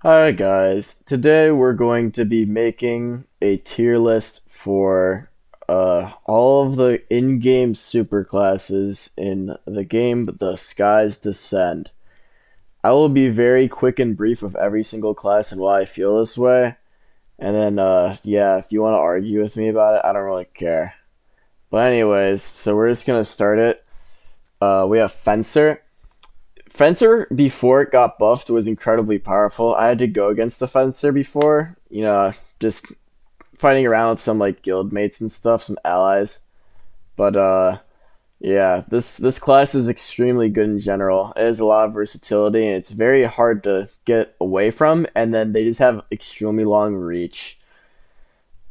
Hi guys, today we're going to be making a tier list for all of the in-game superclasses in the game The Skies Descend. I will be very quick and brief with every single class and why I feel this way, and then yeah, if you want to argue with me about it, I don't really care. But anyways, so we're just gonna start it. We have Fencer. Fencer before it got buffed was incredibly powerful. I had to go against the Fencer before, just fighting around with some like guild mates and stuff, some allies. But yeah, this class is extremely good in general. It has a lot of versatility and it's very hard to get away from, and then they just have extremely long reach.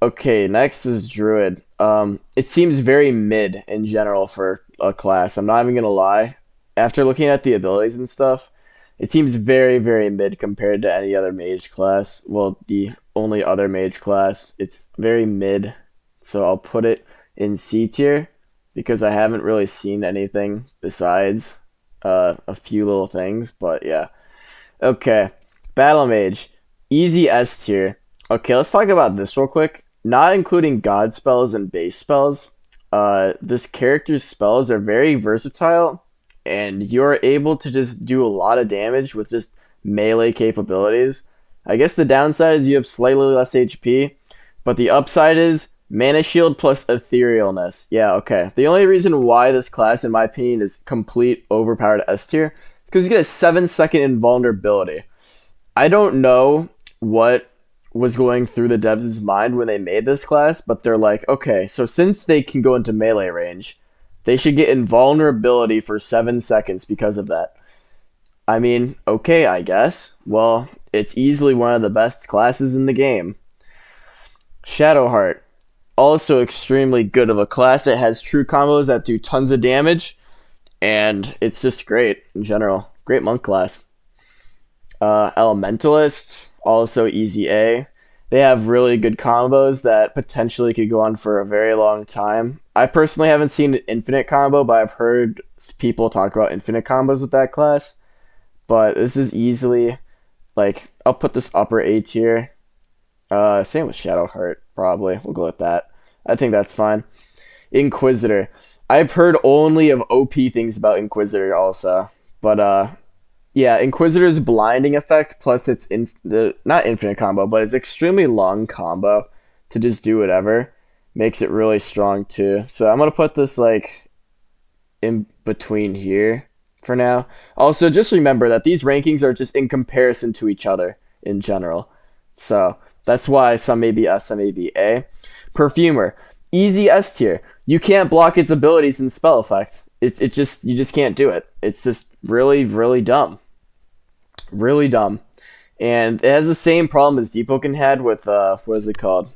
Okay, next is Druid. It seems very mid in general for a class. I'm not even gonna lie. After looking at the abilities and stuff, it seems very, very mid compared to any other mage class. Well, the only other mage class. It's very mid, so I'll put it in C tier because I haven't really seen anything besides a few little things. But yeah, okay. Battle Mage, easy S tier. Okay, let's talk about this real quick. Not including god spells and base spells. This character's spells are very versatile, and you're able to just do a lot of damage with just melee capabilities. I guess the downside is you have slightly less HP, but the upside is mana shield plus etherealness. Yeah, okay. The only reason why this class, in my opinion, is complete overpowered S tier is because you get a 7-second invulnerability. I don't know what was going through the devs' mind when they made this class, but they're like, okay, so since they can go into melee range, they should get invulnerability for 7 seconds because of that. I mean, okay, I guess. Well, it's easily one of the best classes in the game. Shadowheart, also extremely good of a class. It has true combos that do tons of damage, and it's just great in general. Great monk class. Elementalists, also easy A. They have really good combos that potentially could go on for a very long time. I personally haven't seen an infinite combo, but I've heard people talk about infinite combos with that class. But this is easily, like, I'll put this upper A tier. Same with Shadowheart, probably. We'll go with that. I think that's fine. Inquisitor. I've heard only of OP things about Inquisitor also. But yeah, Inquisitor's blinding effect plus its not infinite combo, but it's extremely long combo to just do whatever makes it really strong too. So I'm gonna put this like in between here for now. Also, just remember that these rankings are just in comparison to each other in general. So that's why some may be S, some may be A. Perfumer, easy S tier. You can't block its abilities and spell effects. It just you just can't do it. It's just really really dumb. Really dumb. And it has the same problem as Deepoken had with what is it called?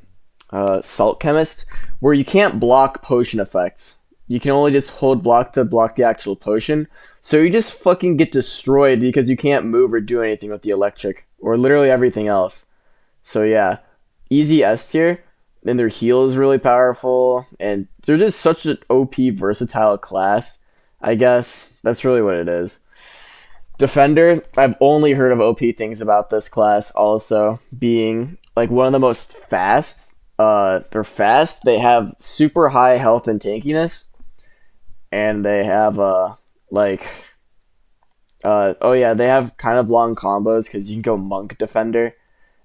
Salt Chemist, where you can't block potion effects. You can only just hold block to block the actual potion. So you just fucking get destroyed because you can't move or do anything with the electric or literally everything else. So yeah, easy S tier. And their heal is really powerful, and they're just such an OP versatile class. I guess that's really what it is. Defender, I've only heard of OP things about this class also being like one of the most fast. They're fast. They have super high health and tankiness, and they have like oh yeah, they have kind of long combos because you can go monk defender.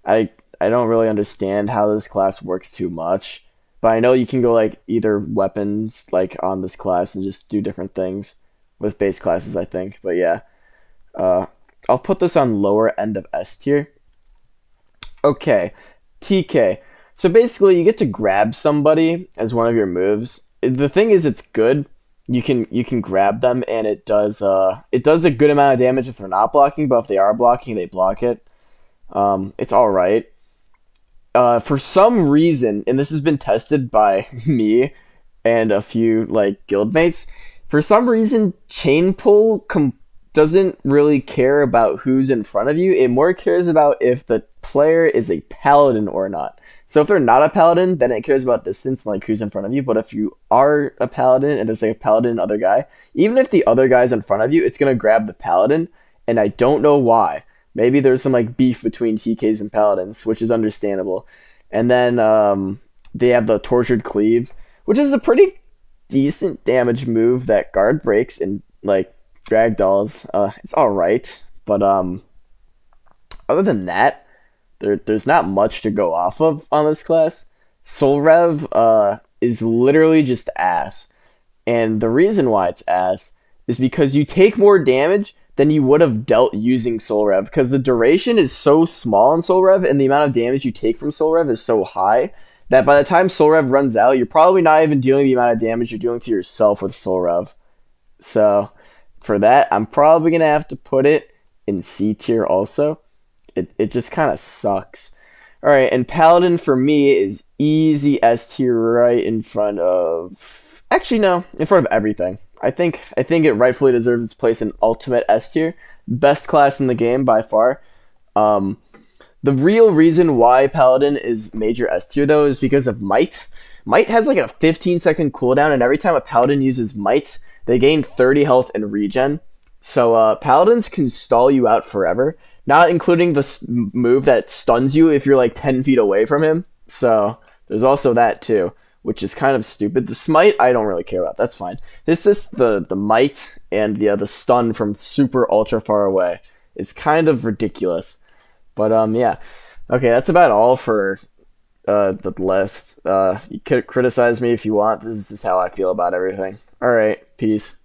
I I don't really understand how this class works too much, but I know you can go like either weapons like on this class and just do different things with base classes. I think, but yeah. Uh, I'll put this on lower end of S tier. Okay, TK. So basically, you get to grab somebody as one of your moves. The thing is, it's good. You can grab them, and it does a good amount of damage if they're not blocking. But if they are blocking, they block it. It's all right. For some reason, and this has been tested by me and a few like guildmates, for some reason, chain pull doesn't really care about who's in front of you. It more cares about if the player is a paladin or not. So if they're not a paladin, then it cares about distance, like who's in front of you. But if you are a paladin and there's like a paladin and other guy, even if the other guy's in front of you, it's gonna grab the paladin, and I don't know why. maybe there's some like beef between TKs and paladins, which is understandable. And then they have the tortured cleave, which is a pretty decent damage move that guard breaks and like drag dolls. It's all right, but other than that, there's not much to go off of on this class. Soul Rev is literally just ass. And the reason why it's ass is because you take more damage than you would have dealt using Soul Rev, because the duration is so small in Soul Rev and the amount of damage you take from Soul Rev is so high that by the time Soul Rev runs out, you're probably not even dealing the amount of damage you're doing to yourself with Soul Rev. So for that, I'm probably going to have to put it in C tier also. It just kind of sucks. All right, and Paladin for me is easy S tier, right in front of... Actually, no, in front of everything. I think it rightfully deserves its place in Ultimate S tier. Best class in the game by far. The real reason why Paladin is major S tier, though, is because of Might. Might has like a 15-second cooldown, and every time a Paladin uses Might, they gain 30 health and regen. So Paladins can stall you out forever, not including the move that stuns you if you're like 10 feet away from him. So there's also that too, which is kind of stupid. The smite, I don't really care about. That's fine. This is the might and the stun from super ultra far away. It's kind of ridiculous. But yeah. Okay, that's about all for the list. You could criticize me if you want. This is just how I feel about everything. All right, peace.